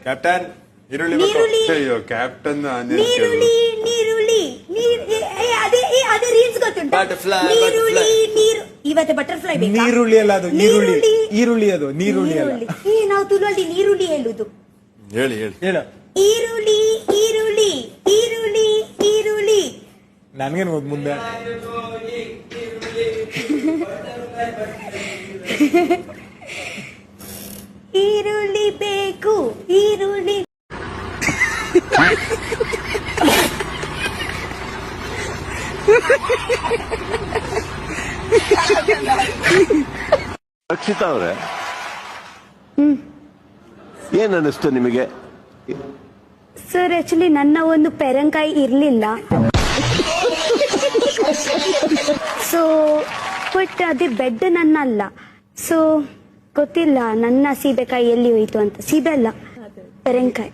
Captain ಈರುಳ್ಳಿ ನೀರುಳ್ಳಿ. ಅಯ್ಯೋ ಕ್ಯಾಪ್ಟನ್ ನೀರುಳ್ಳಿ ನೀರುಳ್ಳಿ ಅದೇ ರೀಲ್ಸ್ ಗೊತ್ತುಂಟಾ? Butterfly, ನೀರುಳ್ಳಿ ನೀರು ಇವತ್ತು ಬಟರ್ಫ್ಲೈ ಬೇಕಾ? ನೀರುಳ್ಳಿ ಅಲ್ಲ ಅದು, ಈರುಳ್ಳಿ. ಈರುಳ್ಳಿ ಅದು, ನೀರುಳ್ಳಿ ಅಲ್ಲ. ನಾವು ತುಳುವಲ್ಲಿ ನೀರುಳ್ಳಿ ಹೇಳುದು. ಹೇಳಿ ಹೇಳಿ ಹೇಳು. ಈರುಳ್ಳಿ ಈರುಳ್ಳಿ ಈರುಳ್ಳಿ ಈರುಳ್ಳಿ. ನನ್ಗೇನು ಗೊತ್ತು ಮುಂದೆ. ಈರುಳ್ಳಿ ಬೇಕು ಈರುಳ್ಳಿ. ರಕ್ಷಿತಾ ಅವರೇ, ಏನ್ ಅನಿಸ್ತು ನಿಮಗೆ? ಸರ್ ಆಕ್ಚುಲಿ ನನ್ನ ಒಂದು ಪೆರಂಕಾಯಿ ಇರಲಿಲ್ಲ, ಸೊ ಬಟ್ ಅದೇ ಬೆಡ್ ನನ್ನ ಅಲ್ಲ, ಸೊ ಗೊತ್ತಿಲ್ಲ ನನ್ನ ಸೀಬೆಕಾಯಿ ಎಲ್ಲಿ ಹೋಯ್ತು ಅಂತ. ಸೀಬೆ ಅಲ್ಲ, ಪೆರಂಕಾಯಿ.